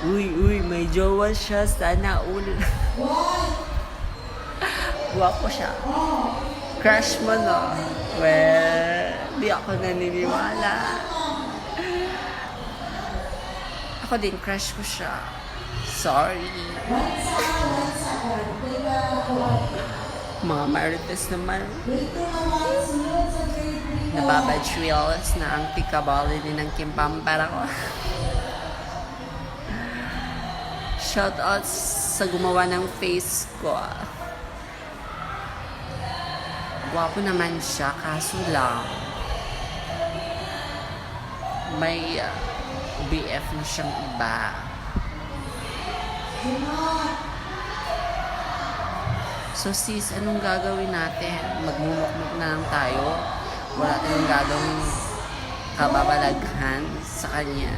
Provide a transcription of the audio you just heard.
Uy, may jowa siya. Sana all. Guwapo siya. Crush mo, no? Well, di ako naniniwala. Ako din, crush ko siya. Sorry. Mga marites naman. Nababadriels na ang tikabali din ng kimpampara ko. Shoutout sa gumawa ng face ko. Gwapo naman siya, kaso lang may BF na siyang iba. So sis, anong gagawin natin? Magmumukmuk na lang tayo? Wala tayong gagawin kababalaghan sa kanya.